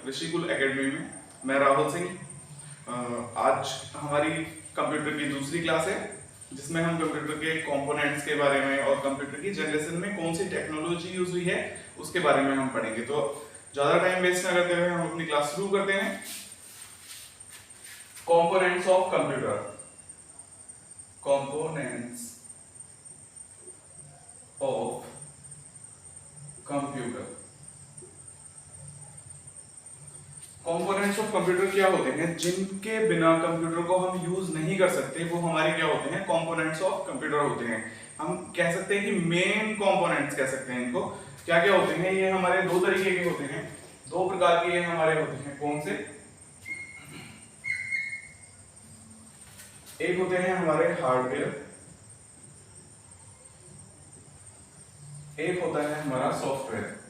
Rishikul academy में। मैं राहुल सिंह। आज हमारी कंप्यूटर की दूसरी क्लास है जिसमें हम कंप्यूटर के कंपोनेंट्स के बारे में और कंप्यूटर की जनरेशन में कौन सी टेक्नोलॉजी यूज हुई है उसके बारे में हम पढ़ेंगे। तो ज़्यादा टाइम वेस्ट न करते हुए हम अपनी क्लास शुरू करते हैं। Components of computer. Components of computer. Components of computer क्या होते हैं? जिनके बिना कंप्यूटर को हम यूज नहीं कर सकते वो हमारे क्या होते हैं? कंपोनेंट्स ऑफ कंप्यूटर होते हैं। हम कह सकते हैं कि मेन कंपोनेंट्स कह सकते हैं इनको। क्या क्या होते हैं? ये हमारे दो तरीके के होते हैं, दो प्रकार के ये हमारे होते हैं। कौन से? एक होते हैं हमारे हार्डवेयर, एक होता है हमारा सॉफ्टवेयर।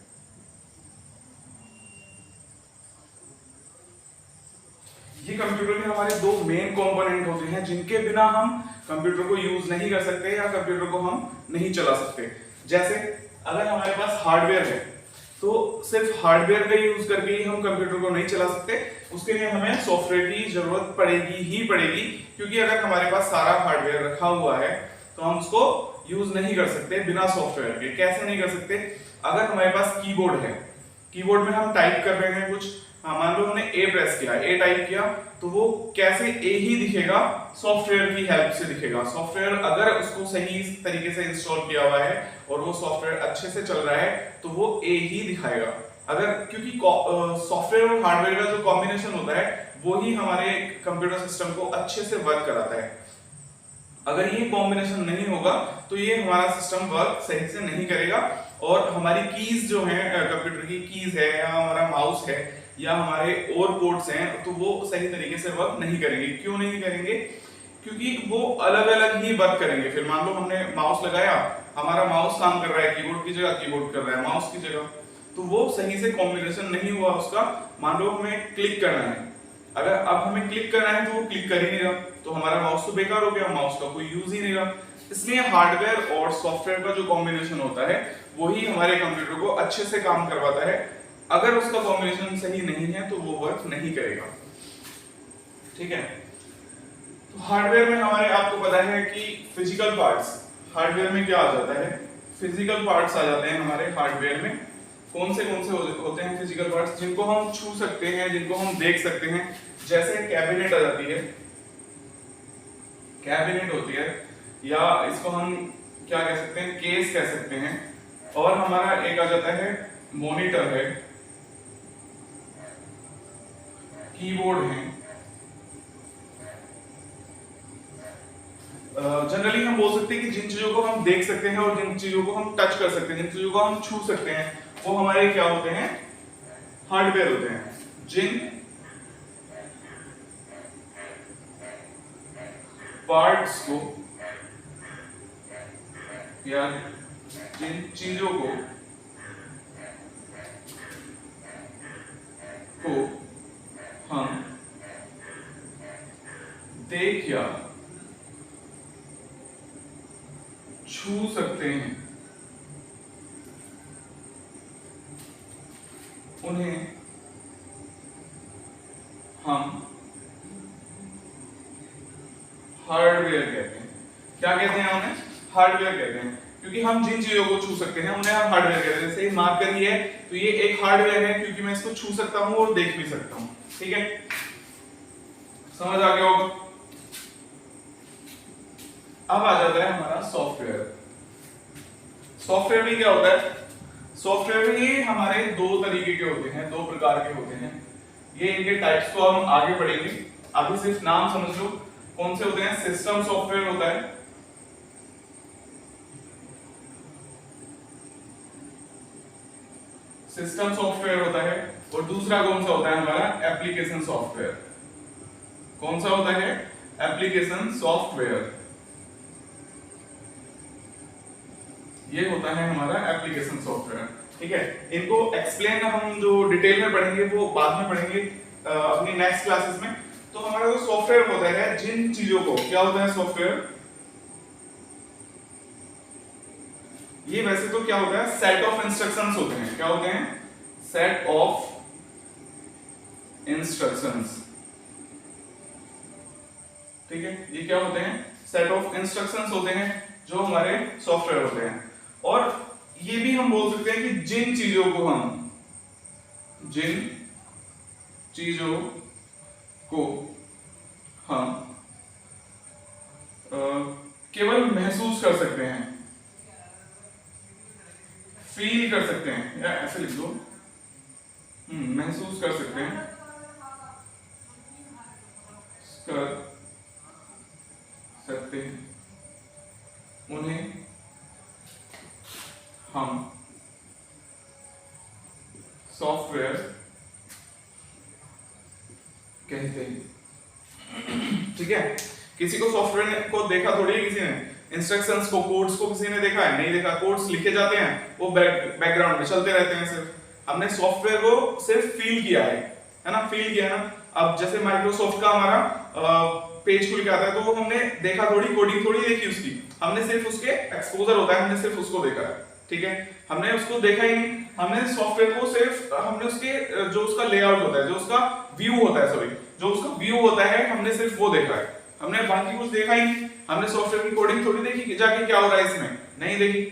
ये कंप्यूटर के हमारे दो मेन कंपोनेंट होते हैं जिनके बिना हम कंप्यूटर को यूज नहीं कर सकते या कंप्यूटर को हम नहीं चला सकते। जैसे अगर हमारे पास हार्डवेयर है तो सिर्फ हार्डवेयर का यूज करके ही हम कंप्यूटर को नहीं चला सकते, उसके लिए हमें सॉफ्टवेयर की जरूरत पड़ेगी ही पड़ेगी। क्योंकि अगर हमारे पास सारा हार्डवेयर रखा हुआ है तो हम उसको यूज नहीं कर सकते बिना सॉफ्टवेयर के। कैसे नहीं कर सकते? अगर हमारे पास कीबोर्ड है, कीबोर्ड में हम टाइप कर रहे हैं कुछ, मान लो हमने ए प्रेस किया, ए टाइप किया, तो वो कैसे ए ही दिखेगा? सॉफ्टवेयर की हेल्प से दिखेगा। सॉफ्टवेयर अगर उसको सही तरीके से इंस्टॉल किया हुआ है और वो सॉफ्टवेयर अच्छे से चल रहा है तो वो ए ही दिखाएगा। अगर क्योंकि सॉफ्टवेयर और हार्डवेयर का जो कॉम्बिनेशन होता है वो ही हमारे कंप्यूटर सिस्टम को अच्छे से वर्क कराता है। अगर ये कॉम्बिनेशन नहीं होगा तो ये हमारा सिस्टम वर्क सही से नहीं करेगा और हमारी कीज जो है, कंप्यूटर की कीज है या हमारा माउस है या हमारे और पोर्ट्स हैं, तो वो सही तरीके से वर्क नहीं करेंगे। क्यों नहीं करेंगे? क्योंकि वो अलग अलग ही वर्क करेंगे। फिर मान लो हमने माउस लगाया, हमारा माउस काम कर रहा है कीबोर्ड की जगह, कीबोर्ड कर रहा है माउस की जगह, तो वो सही से कॉम्बिनेशन नहीं हुआ उसका। मान लो हमें क्लिक करना है, अगर अब हमें क्लिक करना है तो वो क्लिक कर ही नहीं रहा, तो हमारा माउस तो बेकार हो गया, माउस का कोई यूज ही नहीं रहा। इसलिए हार्डवेयर और सॉफ्टवेयर का जो कॉम्बिनेशन होता है वही हमारे कंप्यूटर को अच्छे से काम करवाता है। अगर उसका कॉम्बिनेशन सही नहीं है तो वो वर्क नहीं करेगा। ठीक है? तो हार्डवेयर में हमारे, आपको पता है कि फिजिकल पार्ट्स, हार्डवेयर में क्या आ जाता है? फिजिकल पार्ट्स आ जाते हैं हमारे हार्डवेयर में। कौन से होते हैं फिजिकल पार्ट्स? जिनको हम छू सकते हैं, जिनको हम देख सकते हैं। जैसे कैबिनेट आ जाती है, कैबिनेट होती है, या इसको हम क्या कह सकते हैं? केस कह सकते हैं। और हमारा एक आ जाता है मॉनिटर है, कीबोर्ड है। जनरली हम बोल सकते हैं कि जिन चीजों को हम देख सकते हैं और जिन चीजों को हम टच कर सकते हैं, जिन चीजों को हम छू सकते हैं, वो हमारे क्या होते हैं? हार्डवेयर होते हैं। जिन पार्ट्स को या जिन चीजों को हम देख या छू सकते हैं, उन्हें हम हार्डवेयर कहते हैं। क्या कहते हैं उन्हें? हार्डवेयर कहते हैं। क्योंकि हम जिन चीजों को छू सकते हैं उन्हें हम हार्डवेयर कहते हैं। जैसे मार्कर ही है तो ये एक हार्डवेयर है क्योंकि मैं इसको छू सकता हूं और देख भी सकता हूं। ठीक है? समझ आ गया होगा? अब आ जाता है हमारा सॉफ्टवेयर। सॉफ्टवेयर भी क्या होता है? सॉफ्टवेयर भी हमारे दो तरीके के होते हैं, दो प्रकार के होते हैं। ये इनके टाइप्स को हम आगे पढ़ेंगे, अभी सिर्फ नाम समझ लो कौन से होते हैं। सिस्टम सॉफ्टवेयर होता है, सिस्टम सॉफ्टवेयर होता है, और दूसरा कौन सा होता है? हमारा एप्लीकेशन सॉफ्टवेयर। कौन सा होता है? Application software. ये होता है हमारा एप्लीकेशन सॉफ्टवेयर। ठीक है? इनको एक्सप्लेन हम जो डिटेल में पढ़ेंगे वो बाद में पढ़ेंगे अपनी नेक्स्ट क्लासेस में। तो हमारा जो सॉफ्टवेयर होता है, जिन चीजों को, क्या होता है सॉफ्टवेयर? ये वैसे तो क्या होता है? सेट ऑफ इंस्ट्रक्शंस होते हैं। क्या होते हैं? Set of instructions. ठीक है, ये क्या होते हैं? सेट ऑफ इंस्ट्रक्शंस होते हैं जो हमारे सॉफ्टवेयर होते हैं। और ये भी हम बोल सकते हैं कि जिन चीजों को हम केवल महसूस कर सकते हैं, फील कर सकते हैं, या ऐसे लिख दो, महसूस कर सकते हैं, उन्हें हम सॉफ्टवेयर कहते हैं। ठीक है, किसी को सॉफ्टवेयर को देखा थोड़ी है किसी ने, इंस्ट्रक्शंस को, कोड्स को किसी ने देखा है? नहीं देखा। कोड्स लिखे जाते हैं, वो बैकग्राउंड में चलते रहते हैं। सिर्फ हमने सॉफ्टवेयर को सिर्फ फील किया है ना, फील किया ना। अब जैसे माइक्रोसॉफ्ट का हमारा पेज खुल के आता है, तो वो हमने देखा थोड़ी, कोडिंग थोड़ी देखी उसकी, हमने सिर्फ उसके एक्सपोजर होता है, हमने सिर्फ उसको देखा है। ठीक है, हमने उसको देखा ही नहीं, हमने सॉफ्टवेयर को सिर्फ हमने उसके जो उसका लेआउट होता है, जो उसका व्यू होता है, सॉरी जो उसका व्यू होता है, हमने सिर्फ वो देखा है, हमने बाकी कुछ देखा ही नहीं। हमने सॉफ्टवेयर की कोडिंग थोड़ी देखी कि जाके क्या हो रहा है इसमें, नहीं देखी।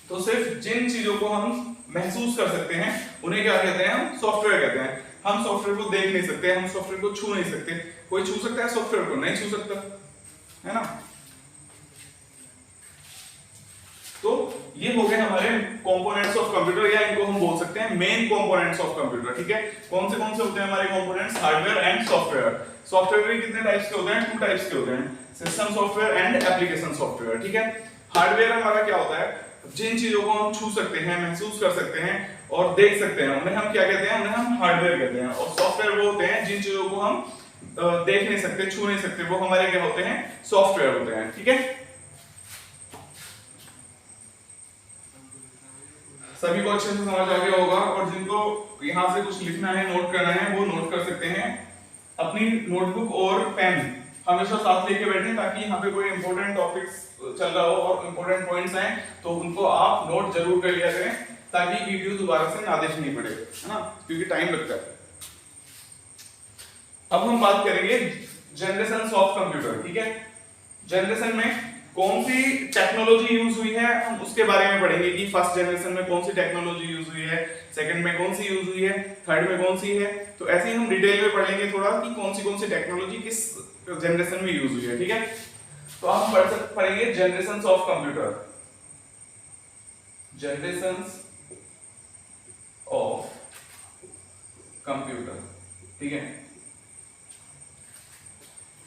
तो सिर्फ जिन चीजों को हम महसूस कर सकते हैं उन्हें क्या कहते हैं? हम सॉफ्टवेयर कहते हैं। हम सॉफ्टवेयर को देख नहीं सकते, हम सॉफ्टवेयर को छू नहीं सकते। कोई छू सकता है सॉफ्टवेयर को? नहीं छू सकता, है ना। तो ये हो गए हमारे कंपोनेंट्स ऑफ कंप्यूटर, या इनको हम बोल सकते हैं मेन कंपोनेंट्स ऑफ कंप्यूटर। ठीक है, कौन से होते हैं हमारे components? Hardware and software. Software भी कितने टाइप्स के होते हैं? 2 टाइप्स के होते हैं, system software and application software. ठीक है, हार्डवेयर हमारा क्या होता है? जिन चीजों को हम छू सकते हैं, महसूस कर सकते हैं और देख सकते हैं, उन्हें हम क्या कहते हैं? उन्हें हम हार्डवेयर कहते हैं। और सॉफ्टवेयर वो होते हैं जिन चीजों को हम देख नहीं सकते, छू नहीं सकते, वो हमारे क्या होते हैं? सॉफ्टवेयर होते हैं। ठीक है, सभी को अच्छे से समझ आ गया होगा। और जिनको यहाँ से कुछ लिखना है, नोट करना है, वो नोट कर सकते हैं। अपनी नोटबुक और पेन हमेशा साथ लेके बैठें, ताकि यहाँ पे कोई इंपॉर्टेंट टॉपिक्स चल रहा हो और इंपॉर्टेंट पॉइंट्स हैं तो उनको आप नोट जरूर कर लिया करें, ताकि वीडियो दोबारा से ना देखनी पड़े, है ना, क्योंकि टाइम लगता है। अब हम बात करेंगे जनरेशन ऑफ कंप्यूटर। ठीक है, जनरेशन में कौन सी टेक्नोलॉजी यूज हुई है, हम उसके बारे में पढ़ेंगे कि फर्स्ट जनरेशन में कौन सी टेक्नोलॉजी यूज हुई है, सेकंड में कौन सी यूज हुई है, थर्ड में कौन सी है। तो ऐसे ही हम डिटेल में पढ़ेंगे थोड़ा कि कौन सी टेक्नोलॉजी किस जनरेशन में यूज हुई है। ठीक है, तो हम पढ़ेंगे generations of computer, generations of computer. ठीक है,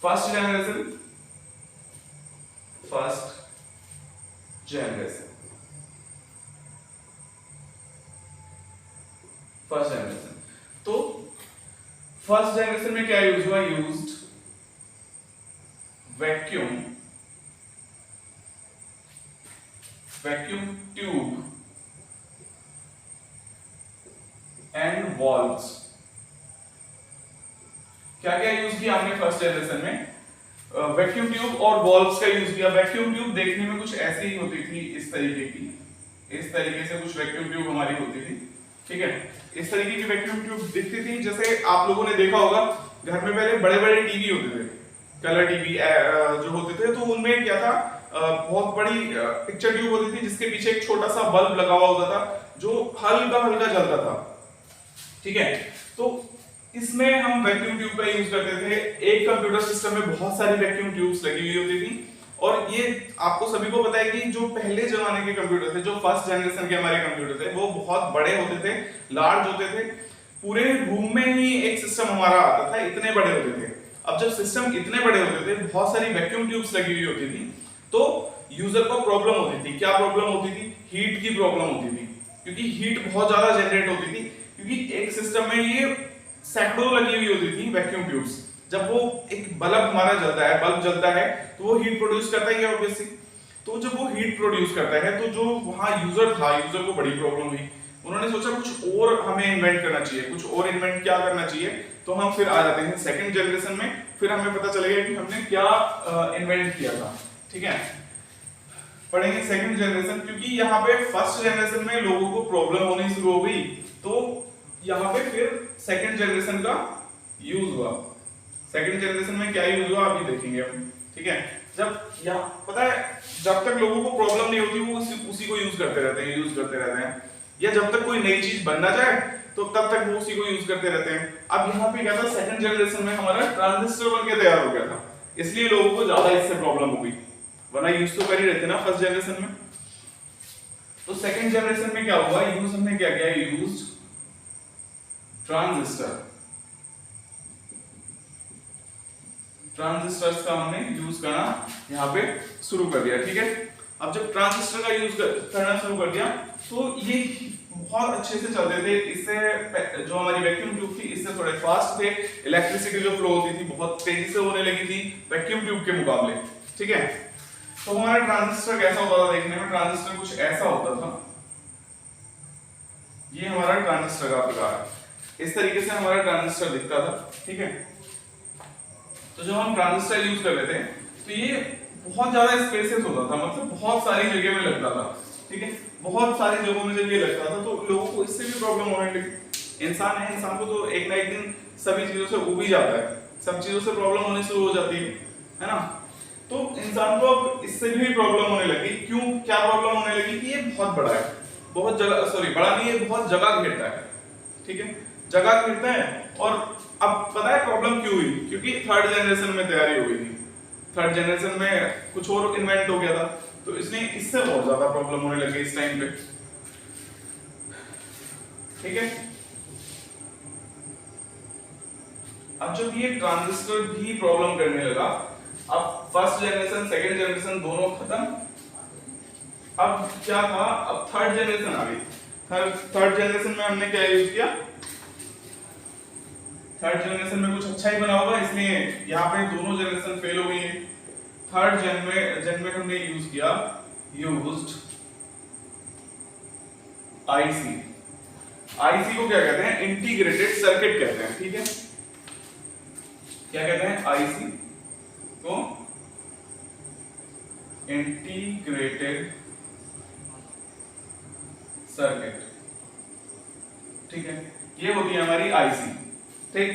first generation, first generation, first generation. तो फर्स्ट जनरेशन में क्या यूज हुआ? Used vacuum tube and valves. क्या क्या यूज किया हमने फर्स्ट जनरेशन में? वैक्यूम ट्यूब और वॉल्व्स का यूज किया। वैक्यूम ट्यूब देखने में कुछ ऐसी ही होती थी, इस तरीके की, इस तरीके से कुछ वैक्यूम ट्यूब हमारी होती थी। ठीक है, इस तरीके की वैक्यूम ट्यूब दिखती थी। जैसे आप लोगों ने देखा होगा घर में पहले बड़े बड़े टीवी होते थे, कलर टीवी जो होते थे, तो उनमें क्या था? बहुत बड़ी पिक्चर ट्यूब होती थी जिसके पीछे एक छोटा सा बल्ब लगा हुआ होता था जो हल्का हल्का जलता था। ठीक है, तो इसमें हम वैक्यूम ट्यूब का यूज करते थे। एक कंप्यूटर सिस्टम में बहुत सारी वैक्यूम ट्यूब्स लगी हुई होती थी। और ये आपको सभी को पता है कि जो पहले जमाने के कंप्यूटर थे, जो फर्स्ट जनरेशन के हमारे कंप्यूटर थे, वो बहुत बड़े होते थे, लार्ज होते थे। पूरे रूम में ही एक सिस्टम हमारा आता था, इतने बड़े होते थे। अब जब सिस्टम इतने बड़े होते थे, बहुत सारी वैक्यूम ट्यूब्स लगी हुई होती थी, तो यूजर को प्रॉब्लम होती थी। क्या प्रॉब्लम होती थी? हीट की प्रॉब्लम होती थी, क्योंकि हीट बहुत ज्यादा जनरेट होती थी। क्योंकि एक सिस्टम में ये सैकड़ों लगी हुई होती थी वैक्यूम ट्यूब्स। जब वो एक बल्ब हमारा जलता है, बल्ब जलता है, तो वो हीट प्रोड्यूस करता है ऑब्वियसली। तो जब वो हीट प्रोड्यूस करता है, तो जो वहां यूजर था, यूजर को बड़ी प्रॉब्लम हुई। उन्होंने सोचा कुछ और हमें इन्वेंट करना चाहिए। कुछ और इन्वेंट क्या करना चाहिए? तो हम फिर आ जाते हैं सेकंड जनरेशन में। फिर हमें पता चलेगा कि हमने क्या इन्वेंट किया था। ठीक है, पढ़ेंगे सेकंड जनरेशन, क्योंकि यहाँ पे फर्स्ट जनरेशन में लोगों को प्रॉब्लम होनी शुरू हो गई। तो यहाँ पे फिर सेकंड जनरेशन का यूज हुआ। सेकंड जनरेशन में क्या यूज हुआ अभी देखेंगे हम, ठीक है। जब यहाँ पता है जब तक लोगों को प्रॉब्लम नहीं होती वो उसी को यूज करते रहते हैं, या जब तक कोई नई चीज बन ना जाए तो तब तक वो उसी को यूज करते रहते हैं। अब यहाँ पे क्या था, सेकंड जनरेशन में हमारा ट्रांजिस्टर बन के तैयार हो गया था, इसलिए लोगों को ज्यादा इससे प्रॉब्लम हो गई, वरना यूज तो कर ही रहते ना फर्स्ट जनरेशन में। तो सेकंड जनरेशन में क्या हुआ, यूज हमने क्या किया, यूज ट्रांजिस्टर्स का हमने यूज करना यहाँ पे शुरू कर दिया, ठीक है। अब जब ट्रांजिस्टर का यूज करना शुरू कर दिया तो ये बहुत अच्छे से चलते थे, इससे जो हमारी वैक्यूम ट्यूब थी इससे थोड़े फास्ट थे, इलेक्ट्रिसिटी जो फ्लो होती थी बहुत तेजी से होने लगी थी वैक्यूम ट्यूब के मुकाबले, ठीक है। तो हमारा ट्रांजिस्टर कैसा होता था देखने में, ट्रांजिस्टर कुछ ऐसा होता था, ये हमारा ट्रांजिस्टर का प्रकार है, इस तरीके से हमारा ट्रांजिस्टर दिखता था, ठीक है। तो जब हम ट्रांजिस्टर यूज कर लेते हैं तो ये बहुत ज्यादा स्पेसेस होता था, मतलब बहुत सारी जगह में लगता था, ठीक है। बहुत सारी जगहों में जब ये लगता था तो लोगों को इससे भी प्रॉब्लम होने लगी। इंसान है, इंसान को तो एक ना एक दिन सभी चीजों से उब ही जाता है, सब चीजों से प्रॉब्लम होने शुरू हो जाती है ना। तो इंसान को अब इससे भी प्रॉब्लम होने लगी। क्यों, क्या प्रॉब्लम होने लगी कि ये बहुत बड़ा है, बहुत जगह, सॉरी बड़ा नहीं है, बहुत जगह घेरता है, ठीक है, जगह घेरता है। और अब पता है प्रॉब्लम क्यों हुई, क्योंकि थर्ड जनरेशन में तैयारी हो गई थी, थर्ड जनरेशन में कुछ और इन्वेंट हो गया था, तो इसलिए इससे बहुत ज्यादा प्रॉब्लम होने लगी इस टाइम पे, ठीक है। अब जब ये ट्रांजिस्टर भी प्रॉब्लम करने लगा, अब फर्स्ट जनरेशन सेकंड जनरेशन दोनों खत्म, अब क्या था, अब थर्ड जनरेशन आ गई। थर्ड जनरेशन में हमने क्या यूज किया, थर्ड जनरेशन में कुछ अच्छा ही बना होगा, इसलिए यहाँ पे दोनों जनरेशन फेल हो गई है। थर्ड जन में हमने यूज किया, यूज्ड आईसी। आईसी को क्या कहते हैं, इंटीग्रेटेड सर्किट कहते हैं, ठीक है। क्या कहते हैं, आईसी को इंटीग्रेटेड सर्किट, ठीक है। ये होती है हमारी आईसी, ठीक।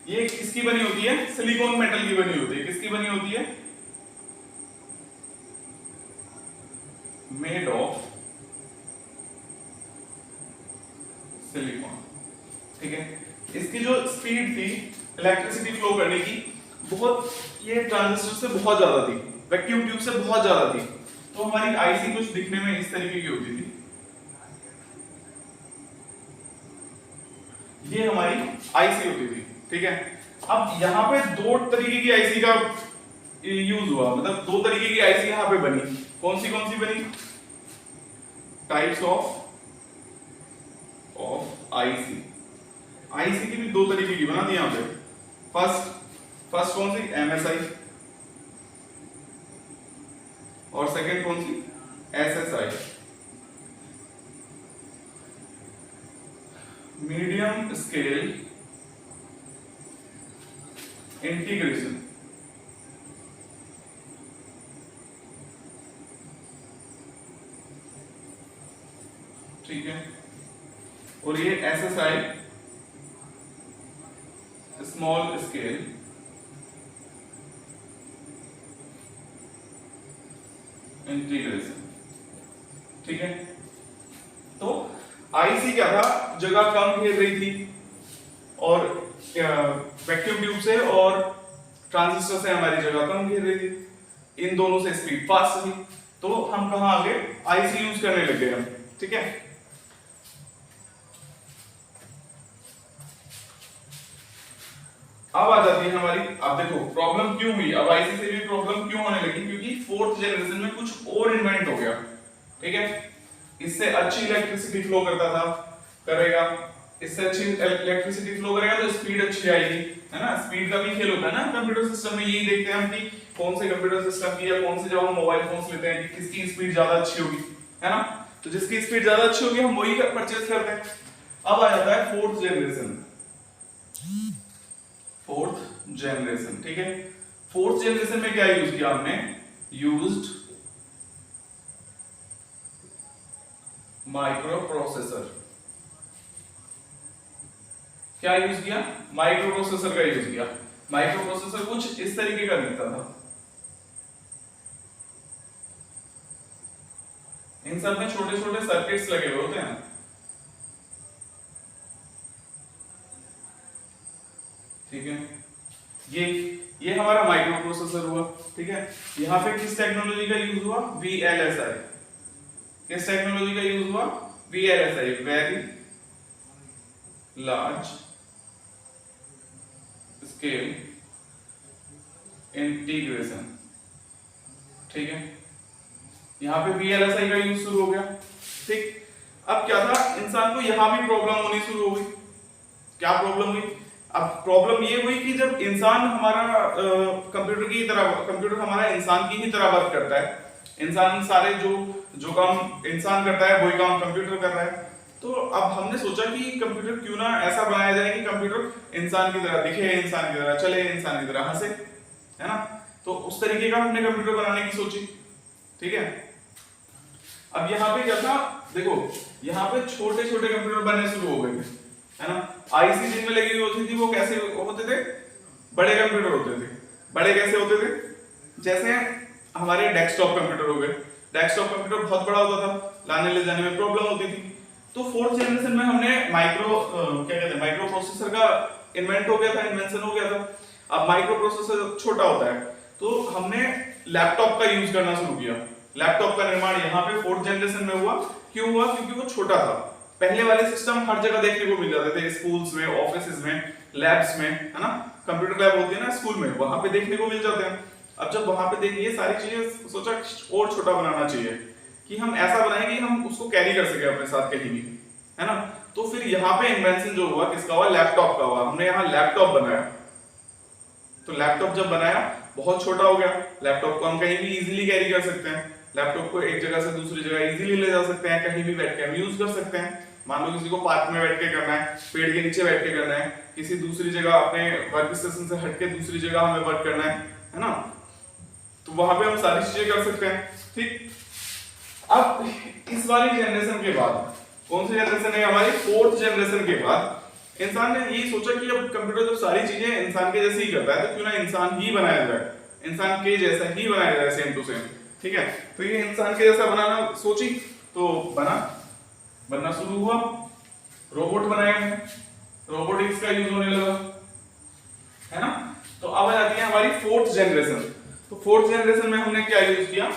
ये किसकी बनी होती है, सिलिकॉन मेटल की बनी होती है। किसकी बनी होती है, मेड ऑफ सिलिकॉन, ठीक है। इसकी जो स्पीड थी इलेक्ट्रिसिटी फ्लो करने की, बहुत, ये ट्रांजिस्टर से बहुत ज्यादा थी, वैक्यूम ट्यूब से बहुत ज्यादा थी। तो हमारी आईसी कुछ दिखने में इस तरीके की होती थी, ये हमारी आईसी होती थी, ठीक है। अब यहाँ पे दो तरीके की आईसी का यूज हुआ, मतलब दो तरीके की आईसी यहाँ पे बनी। कौन सी बनी, टाइप्स ऑफ आईसी। आईसी की भी दो तरीके की बना दी यहाँ पे। फर्स्ट कौन सी, एमएसआई, और सेकंड कौन सी, एसएसआई, मीडियम स्केल इंटीग्रेशन, ठीक है। और ये एसएसआई, स्मॉल स्केल इंटीग्रेशन, ठीक है। तो आईसी क्या था, जगह कम घेर रही थी, और वैक्यूम ट्यूब से और ट्रांजिस्टर से हमारी जगह कम घेर रही थी, इन दोनों से स्पीड फास्ट थी। तो हम कहां आ गए, आईसी यूज करने लग गए हम, ठीक है। अब आ जाती है हमारी, अब देखो प्रॉब्लम क्यों हुई, अब आईसी से भी प्रॉब्लम क्यों होने लगी, क्योंकि फोर्थ जनरेशन में कुछ और इन्वेंट हो गया, ठीक है। इससे अच्छी इलेक्ट्रिसिटी फ्लो करेगा, इससे अच्छी इलेक्ट्रिसिटी फ्लो करेगा तो स्पीड अच्छी आएगी, है ना। स्पीड का भी खेल होता है ना कंप्यूटर सिस्टम में, यही देखते हैं हम कि कौन से कंप्यूटर सिस्टम की या कौन से, जब हम मोबाइल फोन्स लेते हैं कि किसकी स्पीड ज्यादा अच्छी होगी, है ना। तो जिसकी स्पीड ज्यादा अच्छी होगी हम वही परचेज करते हैं। अब आ जाता है फोर्थ जनरेशन, ठीक है। फोर्थ जनरेशन में क्या यूज किया हमने, यूज्ड माइक्रो प्रोसेसर, क्या यूज किया, माइक्रो प्रोसेसर का यूज किया। माइक्रो प्रोसेसर कुछ इस तरीके का दिखता था, इन सब में छोटे छोटे सर्किट्स लगे हुए होते हैं, ठीक है। ये हमारा माइक्रो प्रोसेसर हुआ, ठीक है। यहाँ पे किस टेक्नोलॉजी का यूज हुआ, VLSI। किस टेक्नोलॉजी का यूज हुआ, VLSI, very large scale integration, ठीक है। यहाँ पे VLSI का यूज शुरू हो गया, ठीक। अब क्या था, इंसान को यहां भी प्रॉब्लम होनी शुरू हो गई। क्या प्रॉब्लम हुई, अब प्रॉब्लम ये हुई कि जब इंसान हमारा कंप्यूटर हमारा इंसान की ही तरह वर्क करता है, इंसान सारे जो काम इंसान करता है वही काम कंप्यूटर कर रहा है, तो अब हमने सोचा कि कंप्यूटर क्यों ना ऐसा बनाया जाए कि कंप्यूटर इंसान की तरह दिखे, इंसान की तरह चले, इंसान की तरह हंसे, है ना। तो उस तरीके का हमने कंप्यूटर बनाने की सोची, ठीक है। अब यहाँ पे क्या था, देखो यहाँ पे छोटे छोटे कंप्यूटर बनने शुरू हो गए थे, है ना। आईसी जिनमें लगी होती थी वो कैसे होते थे, बड़े कंप्यूटर होते थे। बड़े कैसे होते थे, जैसे हमारे डेस्कटॉप कंप्यूटर हो गए। डेस्कटॉप कंप्यूटर बहुत बड़ा होता था, लाने ले जाने में प्रॉब्लम होती थी। तो फोर्थ जनरेशन में हमने माइक्रो प्रोसेसर का इन्वेंट हो गया था, इन्वेंशन हो गया था। अब माइक्रो प्रोसेसर छोटा होता है, तो हमने लैपटॉप का यूज करना शुरू किया। लैपटॉप का निर्माण यहाँ पे फोर्थ जनरेशन में हुआ। क्यों हुआ, क्योंकि वो छोटा था। पहले वाले सिस्टम हर जगह देखने को मिल जाते थे, स्कूल्स में, ऑफिसेज में, लैब्स में, है ना। कंप्यूटर लैब होती है ना स्कूल में, वहां पे देखने को मिल जाते हैं। अब जब वहां पे देखिए सारी चीजें, सोचा और छोटा बनाना चाहिए कि हम ऐसा बनाएं कि हम उसको कैरी कर सके अपने साथ कहीं भी, है ना। तो फिर यहाँ पे इन्वेंशन जो हुआ किसका हुआ, लैपटॉप का हुआ। हमने यहाँ लैपटॉप बनाया। तो लैपटॉप जब बनाया बहुत छोटा हो गया, लैपटॉप को हम कहीं भी इजीली कैरी कर सकते हैं। लैपटॉप को एक जगह से दूसरी जगह इजीली ले जा सकते हैं, कहीं भी बैठ के हम यूज कर सकते हैं। मान लो किसी को पार्क में बैठ के करना है, पेड़ के नीचे बैठ के करना है, किसी दूसरी जगह अपने वर्क स्टेशन से हट के दूसरी जगह हमें वर्क करना है ना, तो वहां पे हम सारी चीजें कर सकते हैं, ठीक। अब इस वाली जनरेशन के बाद, कौन सी जनरेशन है हमारी, फोर्थ जनरेशन के बाद इंसान ने यही सोचा कि अब कंप्यूटर जब सारी चीजें इंसान के जैसे ही करता है, तो क्यों ना इंसान ही बनाया जाए, इंसान के जैसा ही बनाया जाए, सेम टू सेम, ठीक है। तो ये इंसान के जैसा बनाना सोची, तो बनना शुरू हुआ। रोबोट बनाए हमने, रोबोटिक्स का यूज होने लगा, है ना। तो अब आ जाती है हमारी फोर्थ जनरेशन। तो फोर्थ जनरेशन में हमने क्या यूज किया,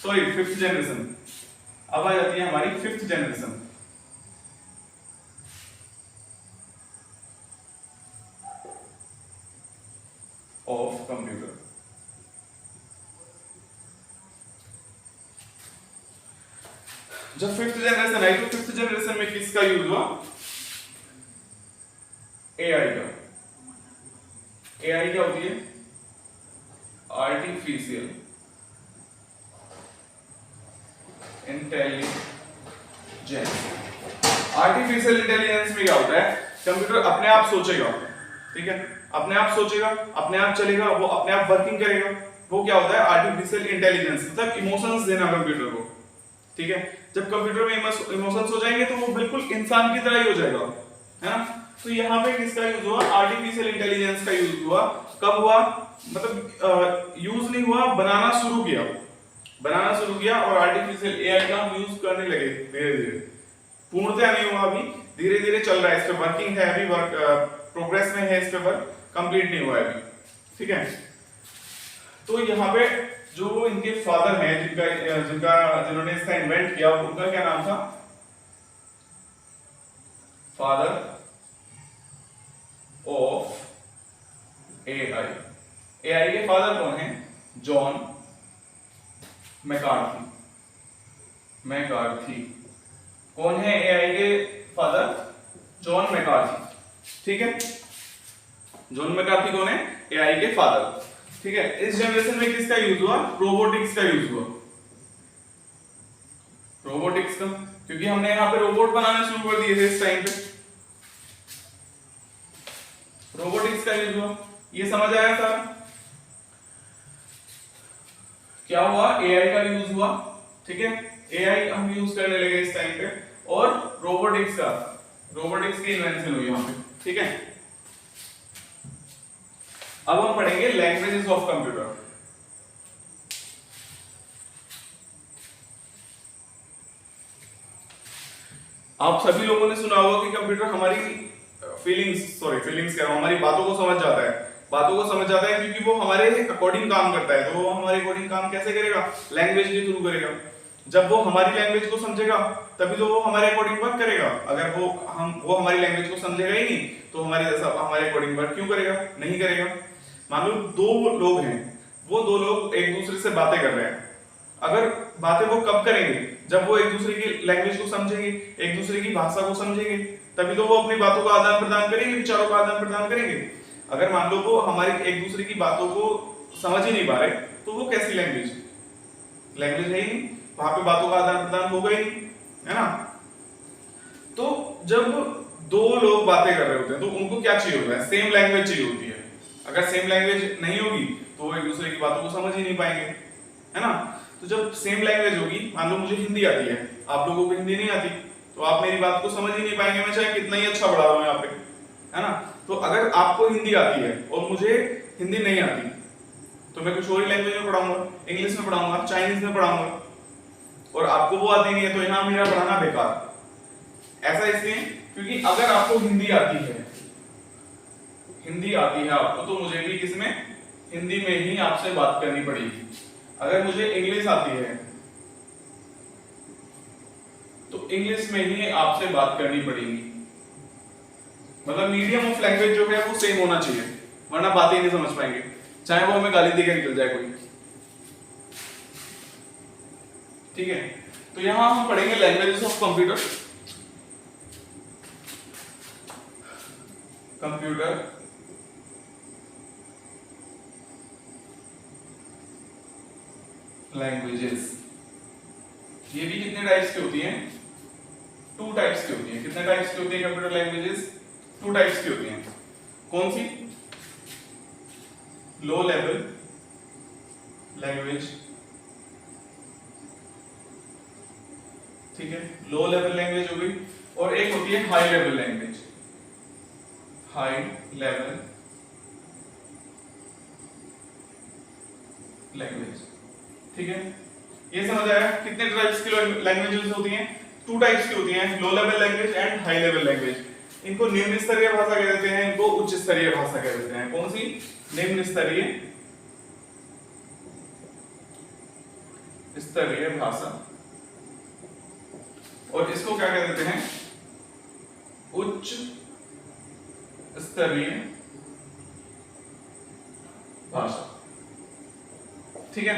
सॉरी फिफ्थ जनरेशन। अब आ जाती है हमारी फिफ्थ जनरेशन ऑफ कंप्यूटर। जब फिफ्थ जनरेशन आई, तो फिफ्थ जनरेशन में किसका यूज हुआ, एआई का। एआई क्या होती है, आर्टिफिशियल इंटेलिजेंस। आर्टिफिशियल इंटेलिजेंस में क्या होता है, कंप्यूटर अपने आप सोचेगा, ठीक है, अपने आप सोचेगा, अपने आप चलेगा, वो अपने आप वर्किंग करेगा। वो क्या होता है, आर्टिफिशियल इंटेलिजेंस, मतलब इमोशंस देना कंप्यूटर को, ठीक है। जब कंप्यूटर में इमोशंस हो जाएंगे तो वो बिल्कुल इंसान की तरह ही हो जाएगा, है ना। तो यहाँ पे किसका यूज हुआ, आर्टिफिशियल इंटेलिजेंस का यूज हुआ। कब हुआ, मतलब यूज नहीं हुआ, बनाना शुरू किया और आर्टिफिशियल एआई का हम यूज करने लगे धीरे धीरे। पूर्णतः नहीं हुआ, अभी धीरे धीरे चल रहा है, इस पे वर्किंग है, अभी वर्क प्रोग्रेस में है, इस पे वर्क कंप्लीट नहीं हुआ है अभी, ठीक है। तो यहाँ पे जो इनके फादर हैं, जिन्होंने इसका इन्वेंट किया, उनका क्या नाम था, फादर ऑफ एआई। एआई के फादर कौन है, जॉन मैकार्थी। कौन है एआई के फादर, जॉन मैकार्थी, ठीक है। जॉन मैकार्थी कौन है, एआई के फादर, ठीक है। इस जनरेशन में किसका यूज हुआ, रोबोटिक्स का यूज हुआ। रोबोटिक्स का, क्योंकि हमने यहाँ पे रोबोट बनाने शुरू कर दिए थे इस टाइम पे, रोबोटिक्स का यूज हुआ। ये समझ आया सारा, क्या हुआ, एआई का यूज हुआ, ठीक है। एआई हम यूज करने लगे इस टाइम पे, और रोबोटिक्स की इन्वेंशन हुई यहाँ पे, ठीक है। अब हम पढ़ेंगे लैंग्वेजेस ऑफ कंप्यूटर। आप सभी लोगों ने सुना होगा कि कंप्यूटर हमारी फीलिंग्स कह रहा हूं, हमारी बातों को समझ जाता है। बातों को समझ जाता है क्योंकि वो हमारे अकॉर्डिंग काम करता है। तो वो हमारे अकॉर्डिंग काम कैसे करेगा? लैंग्वेज के थ्रू करेगा। जब वो हमारी लैंग्वेज को समझेगा तभी तो वो हमारे अकॉर्डिंग वर्क करेगा। अगर वो हमारी लैंग्वेज को समझेगा ही नहीं तो हमारे अकॉर्डिंग वर्क क्यों करेगा? नहीं करेगा। मान लो दो लोग हैं, वो दो लोग एक दूसरे से बातें कर रहे हैं। अगर बातें वो कब करेंगे? जब वो एक दूसरे की लैंग्वेज को समझेंगे, एक दूसरे की भाषा को समझेंगे, तभी तो वो अपनी बातों का आदान प्रदान करेंगे, विचारों का आदान प्रदान करेंगे। अगर मान लो वो हमारी एक दूसरे की बातों को समझ ही नहीं पा रहे तो वो कैसी लैंग्वेज है ही नहीं, वहां पे बातों का आदान प्रदान होगा ही नहीं, है ना। तो जब दो लोग बातें कर रहे होते हैं तो उनको क्या चाहिए होता है? सेम लैंग्वेज चाहिए होती है। अगर सेम लैंग्वेज नहीं होगी तो वो एक दूसरे की बातों को समझ ही नहीं पाएंगे, है ना। तो जब सेम लैंग्वेज होगी, मान लो मुझे हिंदी आती है, आप लोगों को हिंदी नहीं आती, तो आप मेरी बात को समझ ही नहीं पाएंगे, मैं चाहे कितना ही अच्छा पढ़ा रहा हूं यहाँ पे, है ना। तो अगर आपको हिंदी आती है और मुझे हिंदी नहीं आती तो मैं कुछ और ही लैंग्वेज में पढ़ाऊंगा, इंग्लिश में पढ़ाऊंगा, चाइनीज में पढ़ाऊंगा, और आपको वो आती नहीं है तो यहाँ मेरा पढ़ाना बेकार। ऐसा इसलिए क्योंकि अगर आपको हिंदी आती है आपको, तो मुझे भी किसमें? हिंदी में ही आपसे बात करनी पड़ेगी। अगर मुझे इंग्लिश आती है तो इंग्लिश में ही आपसे बात करनी पड़ेगी। मतलब मीडियम ऑफ लैंग्वेज जो है वो सेम होना चाहिए, वरना बात ही नहीं समझ पाएंगे, चाहे वो हमें गाली देकर निकल जाए कोई। ठीक है, तो यहां हम पढ़ेंगे लैंग्वेजेस ऑफ कंप्यूटर। लैंग्वेजेस, ये भी कितने टाइप्स की होती हैं? 2 टाइप्स की होती हैं। कितने टाइप्स की होती है कंप्यूटर लैंग्वेजेस? 2 टाइप्स की होती हैं। कौन सी? लो लेवल लैंग्वेज, ठीक है, लो लेवल लैंग्वेज हो गई, और एक होती है high level language. High level language, ठीक है। ये समझ आया कितने टाइप्स की लैंग्वेजेस होती हैं? 2 टाइप्स की होती हैं, low level language and high level language. इनको निम्न स्तरीय भाषा कह देते हैं, इनको उच्च स्तरीय भाषा कह देते हैं। कौन सी? निम्न स्तरीय भाषा, और इसको क्या कह देते हैं? उच्च स्तरीय भाषा, ठीक है।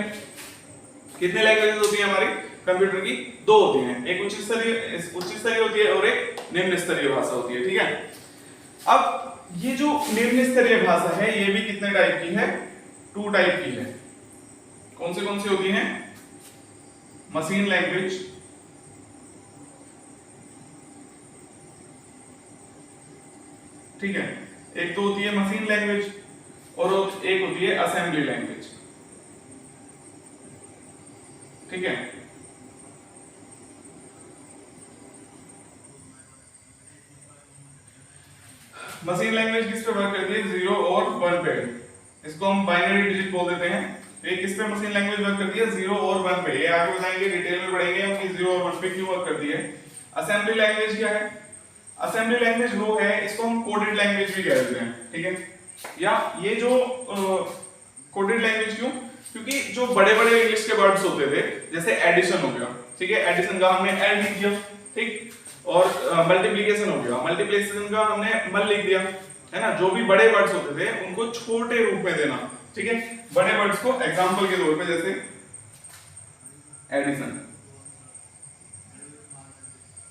कितने लैंग्वेजेस होती है हमारी कंप्यूटर की? 2 होती हैं, एक उच्च स्तरीय होती है और एक निम्न स्तरीय भाषा होती है, ठीक है। अब ये जो निम्न स्तरीय भाषा है ये भी कितने टाइप की है? 2 टाइप की है। कौन सी होती हैं? मशीन लैंग्वेज, ठीक है, एक तो होती है मशीन लैंग्वेज और एक होती है असेंबली लैंग्वेज, ठीक है। मशीन लैंग्वेज किस पे वर्क करती है? 0 और 1 पे। इसको हम बाइनरी डिजिट बोल देते हैं। ये किस पे मशीन लैंग्वेज वर्क करती है? 0 और 1 पे। ये आगे बताएंगे, डिटेल में पढ़ेंगे हम कि 0 और 1 पे क्यों वर्क करती है। असेंबली लैंग्वेज क्या है? असेंबली लैंग्वेज वो है, इसको हम कोडेड लैंग्वेज भी कह देते हैं, ठीक है। या ये जो कोडेड लैंग्वेज क्यों? क्योंकि जो बड़े बड़े इंग्लिश के वर्ड्स होते थे, जैसे एडिशन हो गया, ठीक है, एडिशन का हमने एड लिख दिया, ठीक, और मल्टीप्लिकेशन हो गया, मल्टीप्लिकेशन का हमने मल लिख दिया, है ना। जो भी बड़े वर्ड्स होते थे उनको छोटे रूप में देना, ठीक है, बड़े वर्ड्स को एग्जांपल के तौर पे, जैसे एडिशन,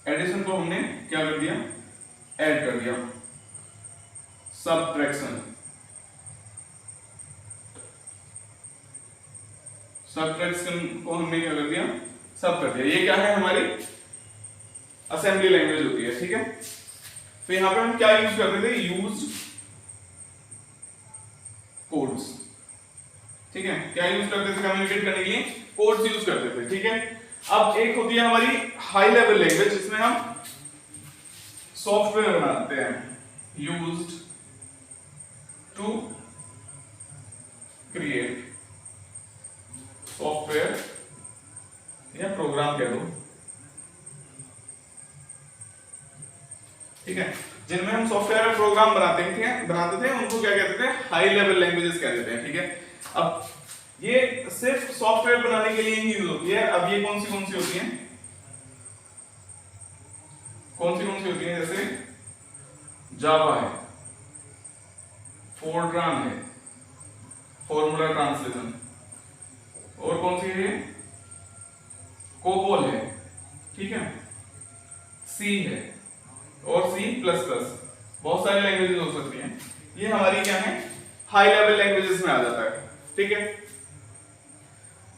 एडिशन को हमने क्या कर दिया? ऐड कर दिया। सब्ट्रैक्शन, सब्ट्रैक्शन को हमने क्या कर दिया? सब कर दिया। ये क्या है? हमारी असेंबली लैंग्वेज होती है, ठीक है। तो यहां पे हम क्या यूज करते थे? यूज कोड्स, ठीक है। क्या यूज करते थे कम्युनिकेट करने के लिए? कोड्स यूज करते थे, ठीक है। अब एक होती है हमारी हाई लेवल लैंग्वेज, जिसमें हम सॉफ्टवेयर बनाते हैं, यूज्ड टू क्रिएट सॉफ्टवेयर या प्रोग्राम कह दो, ठीक है, जिनमें हम सॉफ्टवेयर और प्रोग्राम बनाते थे उनको क्या कहते थे, हाई लेवल लैंग्वेजेस कह देते हैं, ठीक है। अब ये सिर्फ सॉफ्टवेयर बनाने के लिए ही यूज होती है। अब ये कौन सी होती है, होती है, जैसे जावा है, फोर्ट्रान है, फॉर्मूला ट्रांसलेशन, और कौन सी है, कोबोल है, ठीक है, सी है और C++, बहुत सारी लैंग्वेजेस हो सकती हैं। ये हमारी क्या है, हाई लेवल लैंग्वेजेस में आ जाता है, ठीक है।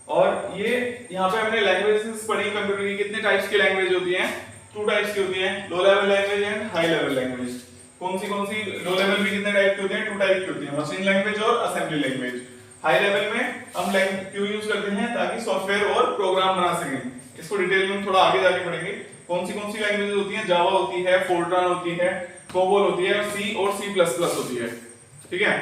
और ये यहाँ पे हमने लैंग्वेजेस पढ़ी कंप्यूटर की, कितने टाइप्स की लैंग्वेज होती हैं, 2 टाइप्स की होती हैं, low level language and high level language. कौन सी लो लेवल भी कितने टाइप की होती हैं, 2 टाइप की होती हैं, मशीन लैंग्वेज और असेंबली लैंग्वेज। हाई लेवल में हम क्यों यूज करते हैं, ताकि सॉफ्टवेयर और प्रोग्राम बना सकें। इसको डिटेल में थोड़ा आगे जाके पढ़ेंगे। कौन सी लैंग्वेजेस होती हैं, जावा होती है, फोर्ट्रान होती है, कोबोल होती है, और C++ होती है, ठीक है।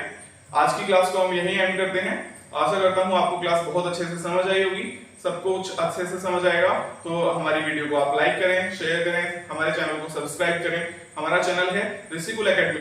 आज की क्लास को हम यहीं एंड करते हैं। आशा करता हूं आपको क्लास बहुत अच्छे से समझ आई होगी, सब कुछ अच्छे से समझ आएगा। तो हमारी वीडियो को आप लाइक करें, शेयर करें, हमारे चैनल को सब्सक्राइब करें। हमारा चैनल है ऋषिकुल एकेडमी।